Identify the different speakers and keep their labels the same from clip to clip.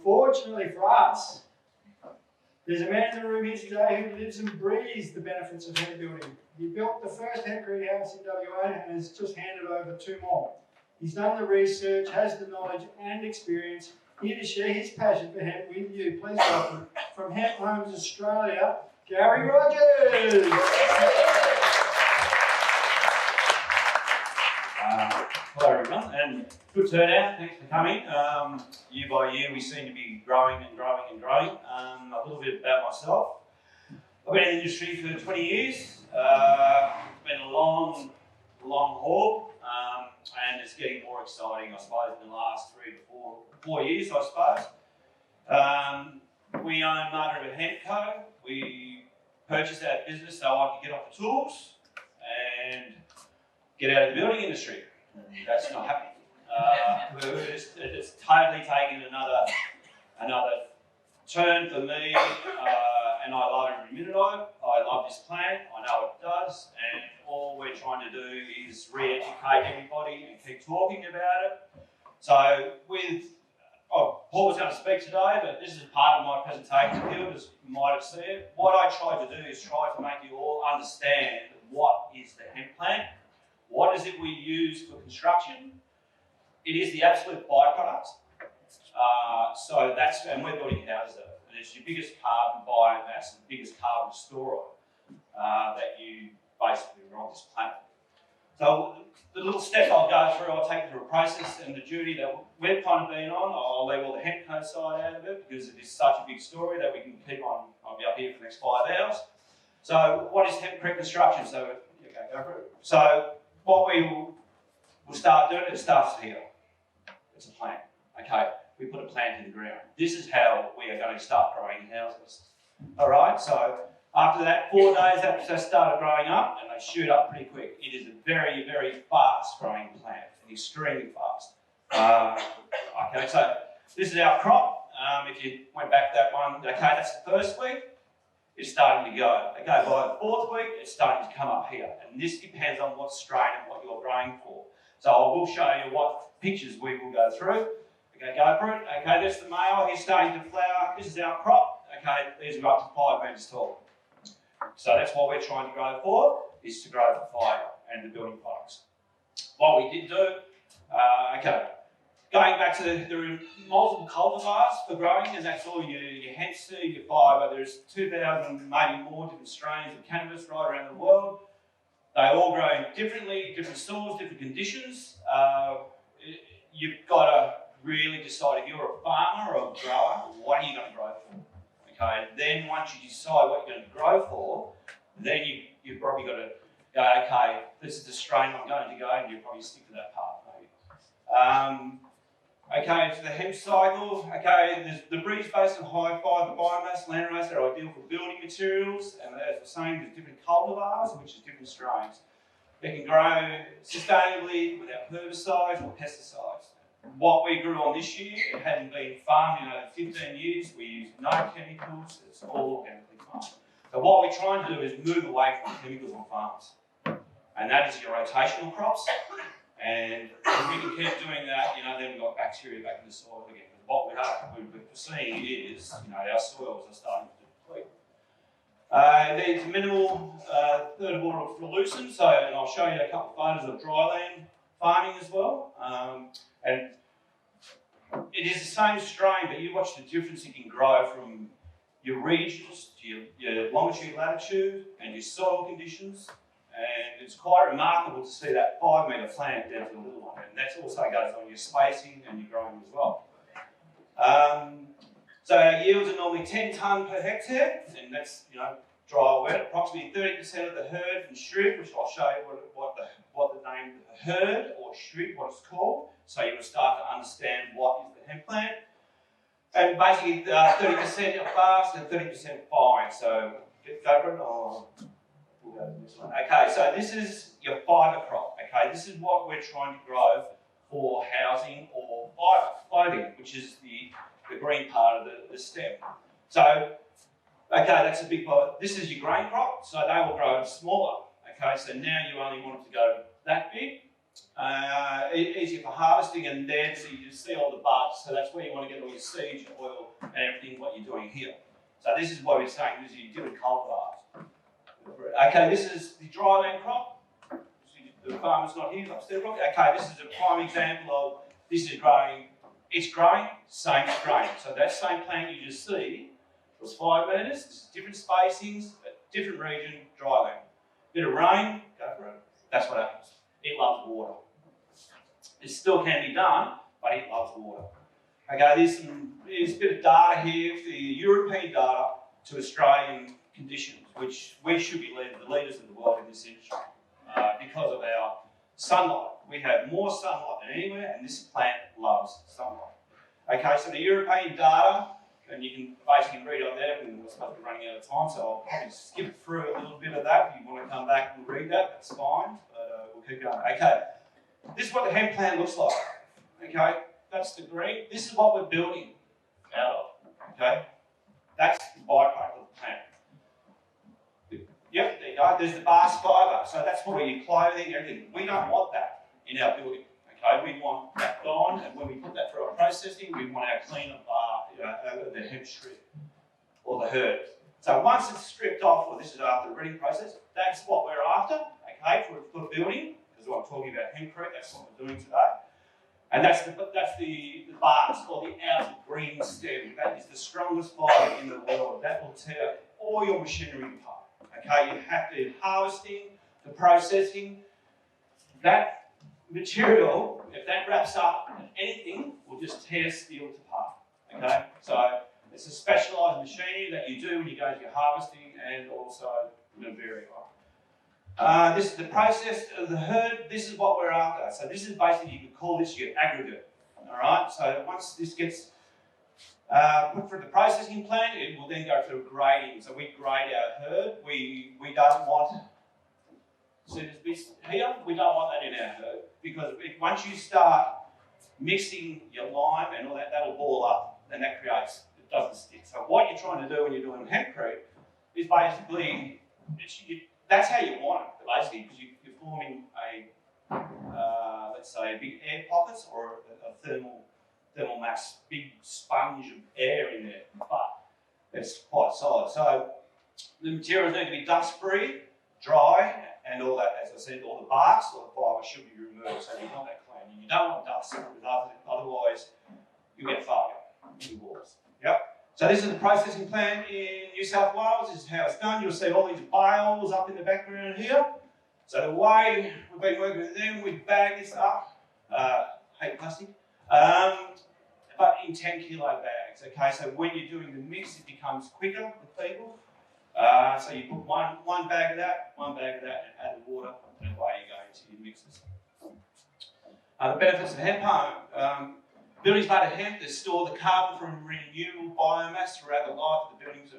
Speaker 1: Fortunately for us, there's a man in the room here today who lives and breathes the benefits of hemp building. He built the first Hempcrete house in WA and has just handed over 2 more. He's done the research, has the knowledge and experience here to share his passion for hemp with you. Please welcome from Hemp Homes Australia, Gary Rogers.
Speaker 2: Hello everyone, and good turnout. Thanks for coming. Year by year, we seem to be growing and growing and growing. A little bit about myself. I've been in the industry for 20 years. It's been a long haul, and it's getting more exciting, I suppose, in the last 3 to 4 years, I suppose. We own Margaret Hemp Co. We purchased that business so I could get off the tools and get out of the building industry. That's not happening. It's totally taken another turn for me, and I love every minute of it. I love this plant. I know what it does, and all we're trying to do is re-educate everybody and keep talking about it. So, Paul was going to speak today, but this is part of my presentation field, as you might have seen. What I tried to do is try to make you all understand what is the hemp plant. What is it we use for construction? It is the absolute byproduct. And we're building houses of it. And it's your biggest carbon biomass and biggest carbon storer that you basically are on this planet. So the little steps I'll go through, I'll take you through a process and the journey that we've kind of been on. I'll leave all the hemp co side out of it because it is such a big story that we can keep on. I'll be up here for the next 5 hours. So what is Hempcrete construction? So, go for it. So what we will start doing, it starts here. It's a plant. Okay, we put a plant in the ground. This is how we are going to start growing houses. All right, so after that, 4 days after they started growing up, and they shoot up pretty quick. It is a very, very fast growing plant, and extremely fast. Okay, so this is our crop. If you went back that one, okay, that's the first week. It's starting to go. Okay, by the 4th week, it's starting to come up here. And this depends on what strain and what you're growing for. So I will show you what pictures we will go through. Okay, go for it. Okay, this is the male. He's starting to flower. This is our crop. Okay, these are up to 5 metres tall. So that's what we're trying to grow for, is to grow the fibre and the building products. What we did do, okay, going back to there are multiple cultivars for growing, and that's all your hemp seed, your fibre. There's 2,000, maybe more different strains of cannabis right around the world. They all grow differently, different soils, different conditions. You've got to really decide if you're a farmer or a grower, what are you going to grow for? Okay, then once you decide what you're going to grow for, then you've probably got to go, okay, this is the strain I'm going to go, and you'll probably stick to that path maybe. Okay, for the hemp cycle, okay, there's the breeds based on high fibre biomass landrace are ideal for building materials, and as I was saying, there's different cultivars, which is different strains. They can grow sustainably without herbicides or pesticides. What we grew on this year, it hadn't been farmed in over 15 years. We use no chemicals, it's all organically farmed. So what we're trying to do is move away from chemicals on farms. And that is your rotational crops. And if we can keep doing that, then we've got bacteria back in the soil again. But what we're seeing is, our soils are starting to deplete. There's minimal third of order fluorescence, and I'll show you a couple of photos of dryland farming as well. And it is the same strain, but you watch the difference it can grow from your regions to your longitude, latitude, and your soil conditions. And it's quite remarkable to see that 5 metre plant down to the little one. And that also goes on your spacing and your growing as well. So our yields are normally 10 tonne per hectare, and that's, dry or wet. Approximately 30% of the herd from strip, which I'll show you what the name herd or strip, what it's called. So you will start to understand what is the hemp plant. And basically 30% are fast and 30% fine. So go for it. We'll go to this one. Okay, so this is your fibre crop. Okay, this is what we're trying to grow for housing or fibre, clothing, which is the green part of the stem. So, okay, that's a big part. This is your grain crop, so they will grow smaller. Okay, so now you only want it to go that big. easier for harvesting, and then so you see all the buds. So that's where you want to get all your seeds, your oil, and everything what you're doing here. So this is what we're saying. This is your different cultivars. Okay, this is the dry land crop. The farmer's not here. Okay, this is a prime example of this is growing. It's growing, same grain. So that same plant you just see was 5 metres, different spacings, different region, dry land. Bit of rain, go for it. That's what happens. It loves water. It still can be done, but it loves water. Okay, there's a bit of data here for the European data to Australian conditions, which we should be the leaders of the world in this industry because of our sunlight. We have more sunlight than anywhere, and this plant loves sunlight. Okay, so the European data, and you can basically read on there, and we're supposed to be running out of time, so I'll probably skip through a little bit of that. If you want to come back and read that, that's fine, but we'll keep going. Okay, this is what the hemp plant looks like. Okay, that's the green. This is what we're building out of. Okay, that's the byproduct of the plant. Yep, there you go. There's the bast fibre. So that's for your clothing, everything. We don't want that in our building. Okay, we want that gone, and when we put that through our processing, we want our cleaner the hemp strip or the herd. So once it's stripped off, or this is after the reading process, that's what we're after. Okay, for building, because I'm talking about Hempcrete. That's what we're doing today. And that's the bast or the outer green stem. That is the strongest fibre in the world. That will tear all your machinery apart. Okay, you have to harvesting, the processing. That material, if that wraps up anything, will just tear steel apart. Okay, so it's a specialised machinery that you do when you go to your harvesting and also the very high. This is the process of the herd. This is what we're after. So this is basically, you could call this your aggregate. All right, so once this gets put through the processing plant, it will then go through grading. So we grade our herd. We don't want, see this bit here? We don't want that in our herd because once you start mixing your lime and all that, that'll ball up and that creates, it doesn't stick. So what you're trying to do when you're doing Hempcrete is basically, that's how you want it, basically, because you're forming a, let's say, big air pockets or a thermal mass, big sponge of air in there, but it's quite solid. So the materials need to be dust-free, dry, and all that, as I said, all the barks or the fibre should be removed, so you want that clean. You don't want dust, otherwise you get failure in the walls. Yep. So this is the processing plant in New South Wales. This is how it's done. You'll see all these bales up in the background here. So the way we've been working with them, we bag this up, hate plastic, but in 10 kilo bags. Okay, so when you're doing the mix, it becomes quicker with people. So you put one bag of that, and add the water, and away you go into your mixes. The benefits of hemp. Buildings made of hemp, they store the carbon from renewable biomass throughout the life of the buildings.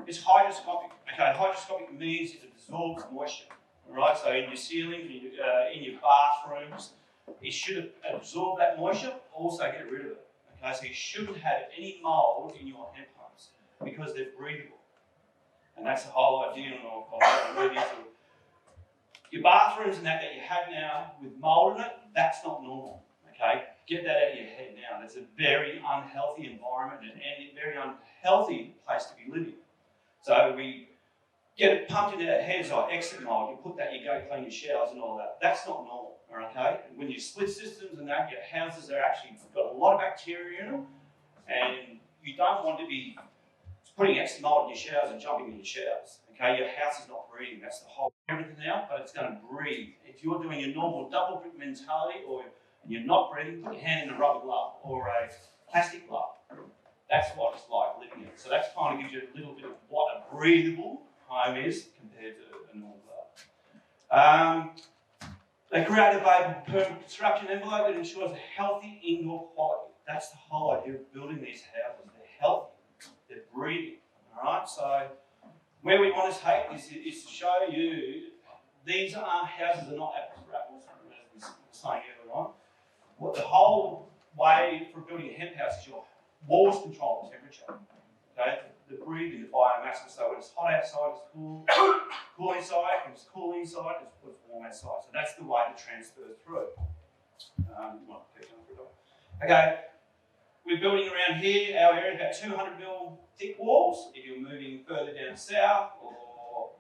Speaker 2: It's hygroscopic. Okay, hygroscopic means it absorbs moisture. All right, so in your ceilings, in your bathrooms, it should absorb that moisture, also get rid of it. Okay, so you shouldn't have any mould in your hemp homes because they're breathable. And that's the whole idea, and I'll move into your bathrooms and that you have now with mould in it, that's not normal. Okay, get that out of your head now. That's a very unhealthy environment and a very unhealthy place to be living. So we get it pumped into our heads like exit mould. You put that, you go clean your showers and all that. That's not normal. Okay, when you split systems and that, your houses are actually got a lot of bacteria in them, and you don't want to be putting extra mould in your showers and jumping in your showers. Okay, your house is not breathing. That's the whole everything out, but it's going to breathe. If you're doing your normal double brick mentality, or you're not breathing, put your hand in a rubber glove or a plastic glove. That's what it's like living in. So that kind of gives you a little bit of what a breathable home is compared to a normal glove. They create a vapor permeable construction envelope that ensures a healthy indoor quality. That's the whole idea of building these houses. They're healthy, they're breathing. All right. So where we want to take this is to show you these houses are not apples for apples, as we were saying earlier on. What the whole way for building a hemp house is your walls control the temperature. Okay, the breathing, the biomass. So when it's hot outside, it's cool. Cool inside. When it's cool inside, it's warm. format size. So that's the way to transfer through. Okay, we're building around here. Our area is about 200 mil thick walls. If you're moving further down south or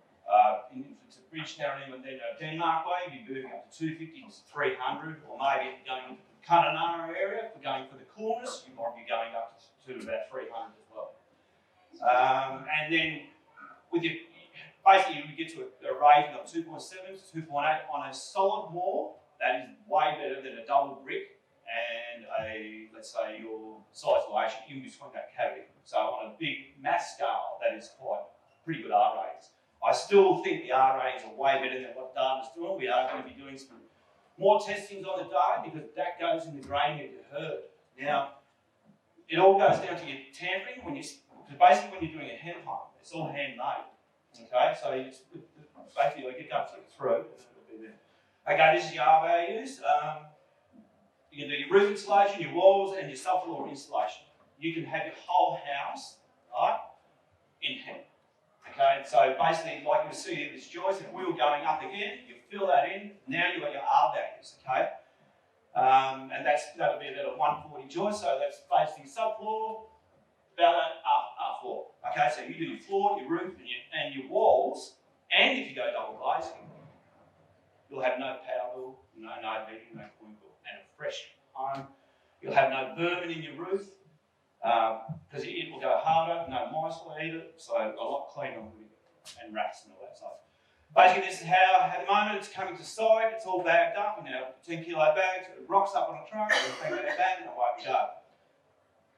Speaker 2: into Bridgetown, even then Denmark way, you'd be moving up to 250 to 300, or maybe if you're going into the Kununurra area, if we're going for the coolness, you might be going up to about 300 as well. And then with your, basically you get to a rating of 2.7 to 2.8 on a solid wall. That is way better than a double brick and a, let's say, your isolation in between that cavity. So on a big mass scale, that is quite pretty good R ratings. I still think the R ratings are way better than what Data's doing. We are going to be doing some more testings on the data because that goes in the grading of your herd. Now, it all goes down to your tampering when you, because basically when you're doing a hemp home, it's all handmade. Okay, so it's, basically I get up through. Okay, this is your R values. You can do your roof insulation, your walls, and your subfloor insulation. You can have your whole house, right, in hemp. Okay, so basically, like you see here, this joist, if we were going up again, you fill that in, now you've got your R values, okay? And that'll be about a 140 joist, so that's basically subfloor, about an R4. Okay, so you do your floor, your roof, and your walls, and if you go double glazing, you'll have no power bill, no heating, no cooling bill, and a fresh home. You'll have no vermin in your roof, because it will go harder, no mice will eat it, so a lot cleaner and rats and all that stuff. Basically, this is how, at the moment, it's coming to site, it's all bagged up in our 10 kilo bags, it rocks up on a truck, and bang, bang, bang, and away we go.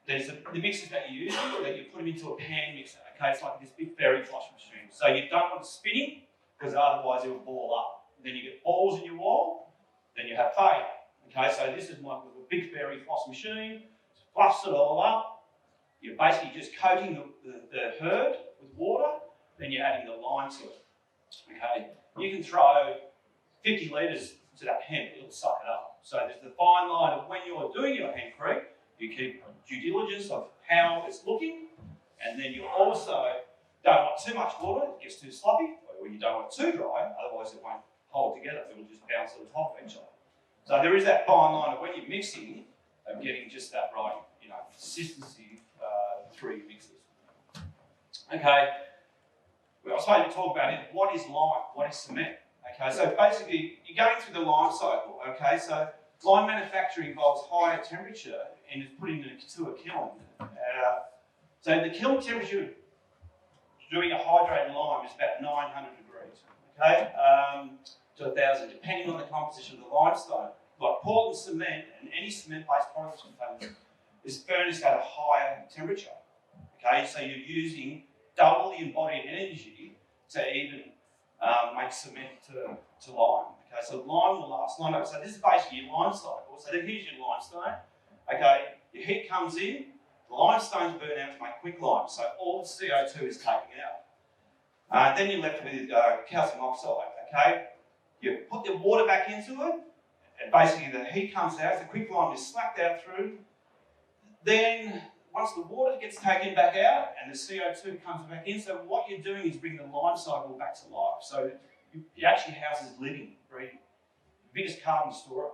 Speaker 2: There's the mixers that you use, that you put them into a pan mixer, okay? It's like this big fairy flush machine. So you don't want it spinning, because otherwise it will ball up. Then you get balls in your wall, then you have failure. Okay, so this is like a big fairy floss machine, fluffs it all up. You're basically just coating the herd with water, then you're adding the lime to it. Okay, you can throw 50 litres to that hemp, it'll suck it up. So there's the fine line of when you're doing your Hempcrete, you keep due diligence of how it's looking, and then you also don't want too much water, it gets too sloppy, or you don't want it too dry, otherwise it won't hold together, it will just bounce on the top of each other. So there is that fine line of when you're mixing, of getting just that right, consistency through your mixes. Okay, well, I was supposed to talk about it. What is lime? What is cement? Okay, so basically you're going through the lime cycle. Okay, so lime manufacture involves higher temperature and is put into a kiln. So the kiln temperature doing a hydrated lime is about 900 degrees. Okay, to 1,000, depending on the composition of the limestone. Like Portland cement and any cement-based products is furnished at a higher temperature. Okay, so you're using double the embodied energy to even make cement to lime. Okay, so lime will last longer. So this is basically your lime cycle. So here's your limestone. Okay, your heat comes in, the limestones burn out to make quicklime. So all the CO2 is taken out. Then you're left with calcium oxide. Okay, you put the water back into it, and basically the heat comes out, the quicklime is slacked out through. Then once the water gets taken back out and the CO2 comes back in, so what you're doing is bringing the lime cycle back to life. So it actually houses living, breathing, the biggest carbon storer.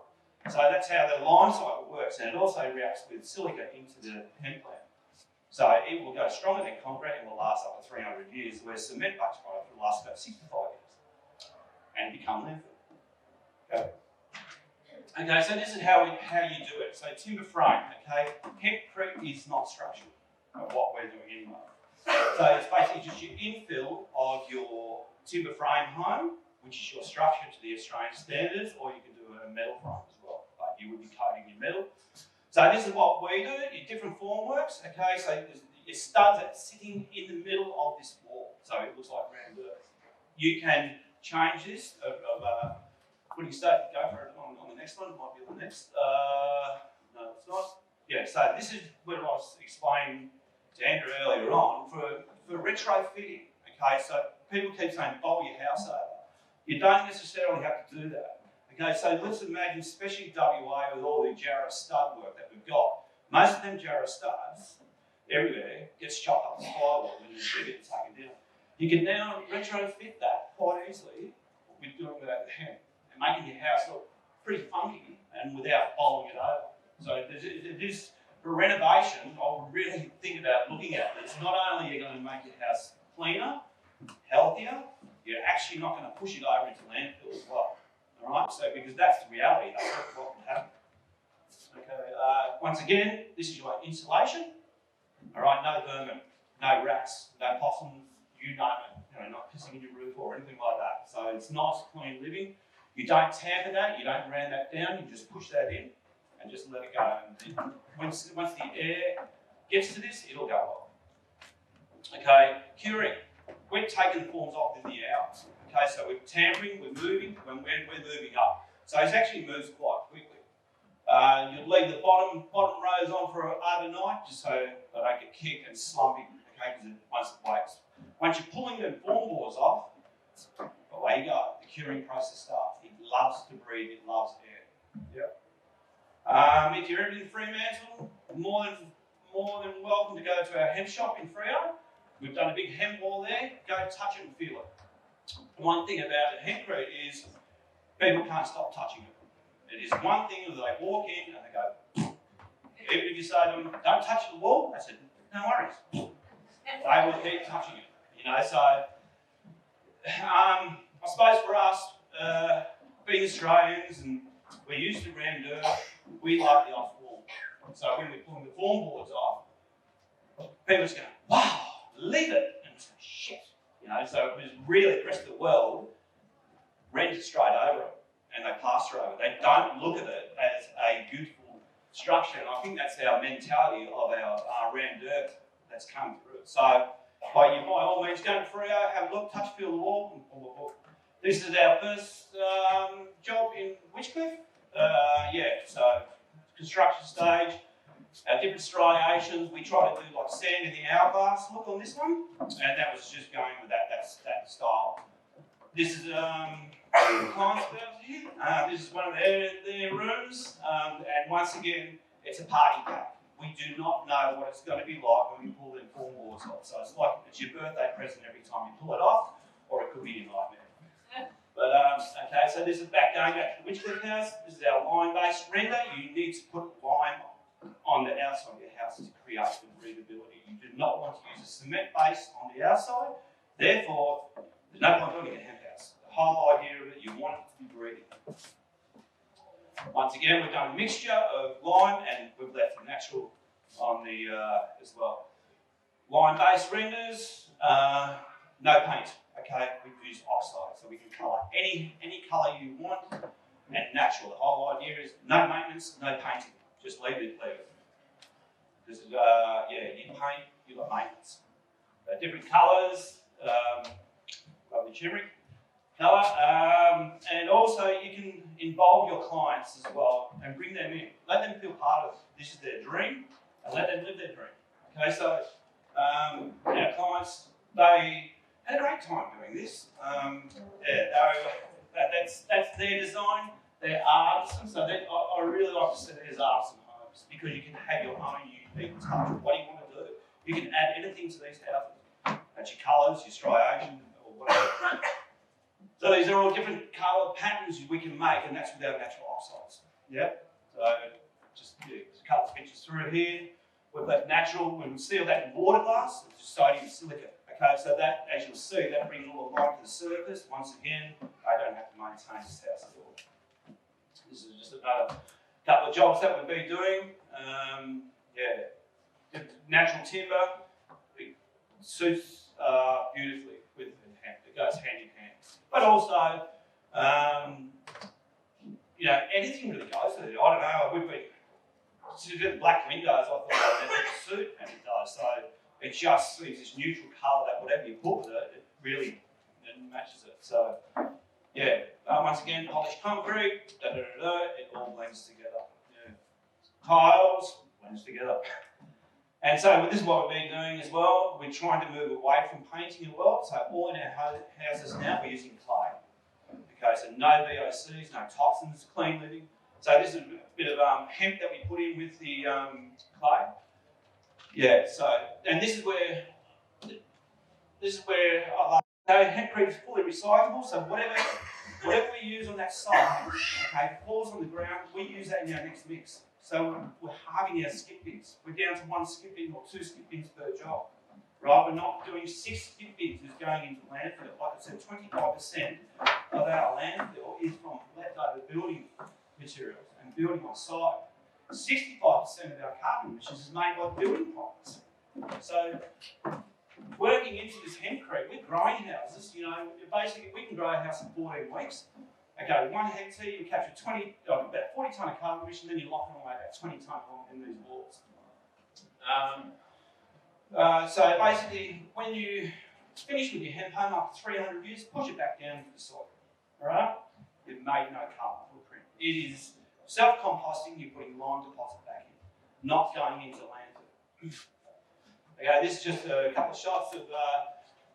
Speaker 2: So that's how the lime cycle works, and it also reacts with silica into the hemp plant. So it will go stronger than concrete and will last up to 300 years, whereas cement-based product will last about 65 years and become landfill. Okay. Okay, so this is how you do it. So timber frame, okay? Hempcrete is not structural, what we're doing anyway. So it's basically just your infill of your timber frame home, which is your structure to the Australian standards, or you can do a metal frame as well, but you would be coating your metal. So this is what we do, your different formworks, okay? So your studs are sitting in the middle of this wall, so it looks like round earth. You can change this putting stud, go for it on the next one, it might be on the next. No, it's not. Yeah, so this is what I was explaining to Andrew earlier on for retrofitting. Okay, so people keep saying, bowl your house over. You don't necessarily have to do that. Okay, so let's imagine, especially WA with all the Jarrah stud work that we've got. Most of them Jarrah studs, everywhere, gets chopped up in plywood and they get taken down. You can now retrofit that quite easily with doing that with hemp. making your house look pretty funky and without bowling it over. So it is for renovation, I would really think about looking at this. Not only are you going to make your house cleaner, healthier, you're actually not going to push it over into landfill as well. All right, so because that's the reality, that's what can happen. Okay, once again, this is your insulation. All right, no vermin, no rats, no possums, you name it. You know, not pissing in your roof or anything like that. So it's nice, clean living. You don't tamper that, you don't ram that down, you just push that in and just let it go. And once the air gets to this, it'll go well. Okay, curing. We're taking the forms off in the hours. Okay, so we're tampering, we're moving, we're moving up. So it actually moves quite quickly. You'll leave the bottom rows on for overnight, just so they don't get kicked and slumping. Okay, because once it breaks. Once you're pulling the form boards off, away you go. The curing process starts. It loves to breathe. It loves air. Yep. If you're ever in Fremantle, more than welcome to go to our hemp shop in Freo. We've done a big hemp wall there. Go touch it and feel it. One thing about the Hempcrete is people can't stop touching it. It is one thing that they walk in and they go. Even if you say to them, "Don't touch the wall," they said, "No worries." They will keep touching it. You know, so I suppose for us, being Australians and we're used to ram dirt, we love the off wall. So when we're pulling the form boards off, people just go, "Wow, leave it," and it's like, "Shit." You know, so it was really the rest of the world rent straight over it and they plaster over it. They don't look at it as a beautiful structure, and I think that's our mentality of our ram dirt that's come through it. So by all means, go to Freo, have a look, touch, feel the wall, and pull the book. This is our first job in Witchcliff. So construction stage, our different striations. We try to do like sand in the hourglass look on this one, and that was just going with that style. This is client's house here. This is one of their rooms, and once again, it's a party pack. We do not know what it's going to be like when we pull the form boards off. So it's like it's your birthday present every time you pull it off, or it could be your nightmare. But okay, so this is going back to the Witchcliff house. This is our line-based render. You need to put lime on the outside of your house to create the breathability. You do not want to use a cement base on the outside. Therefore, there's no point doing a hemp house. The whole idea of it, you want it to be breathing. Once again, we've done a mixture of lime and we've left the natural on the as well. Lime-based renders, no paint. Okay, we use oxide, so we can colour any colour you want and natural. The whole idea is no maintenance, no painting. Just leave it. Because you paint, you've got maintenance. Different colours, lovely turmeric colour, and also you can involve your clients as well and bring them in. Let them feel part of this is their dream and let them live their dream. Okay, so our clients, they had a great time doing this. That's their design, they're artisans, so I really like to see it as artisan homes because you can have your own unique touch. What do you want to do? You can add anything to these houses. That's your colours, your striation, or whatever. So these are all different colour patterns we can make, and that's with our natural oxides. Yep. So just a couple of pictures through here. We've left natural, we seal that in water glass, it's just sodium silicate. Okay, so that, as you'll see, that brings all the light to the surface. Once again, I don't have to maintain this house at all. This is just another couple of jobs that we've been doing. Natural timber, it suits beautifully with hemp. It goes hand in hand. But also, anything really goes with it. I don't know, we've been, to do the black windows, I thought that would suit, and it does. So it just leaves this neutral colour that whatever you put with it, it really matches it. So, once again, polished concrete, it all blends together. Yeah. Tiles, blends together. And so this is what we've been doing as well. We're trying to move away from painting as well. So all in our houses now, we're using clay. Okay, so no VOCs, no toxins, clean living. So this is a bit of hemp that we put in with the clay. Yeah, so, and this is where I love, Hempcrete is fully recyclable, so whatever Whatever we use on that site, okay, falls on the ground, we use that in our next mix. So we're halving our skip bins. We're down to 1 skip bin or 2 skip bins per job. Right, we're not doing 6 skip bins is going into landfill. Like I said, 25% of our landfill is from leftover building materials and building on site. 65% of our carbon emissions is made by building products. So working into this Hempcrete, we're growing houses, you know, basically we can grow a house in 14 weeks. Okay, 1 hectare, you capture about 40 tonne of carbon emission, then you're locking away about 20 tonne in these walls. So basically, when you finish with your hemp home after 300 years, push it back down into the soil. Alright? You've made no carbon footprint. It is self-composting, you're putting lime deposit back in, not going into landfill. Okay, this is just a couple of shots of,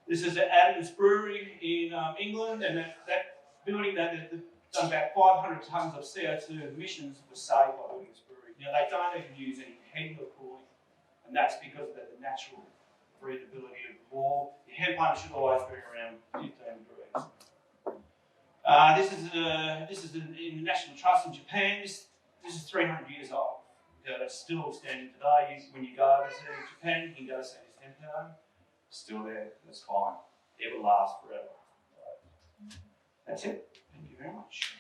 Speaker 2: this is at Adams Brewery in England, and that building that has done about 500 tonnes of CO2 emissions was saved by building this brewery. Now, they don't even use any heating or cooling. And that's because of the natural breathability of the wall. Your hemp home should always be around 15 degrees. This is in the National Trust in Japan. This is 300 years old. That's still standing today. When you go over to Japan, you can go see this hemp home. Still there. That's fine. It will last forever. That's it. Thank you very much.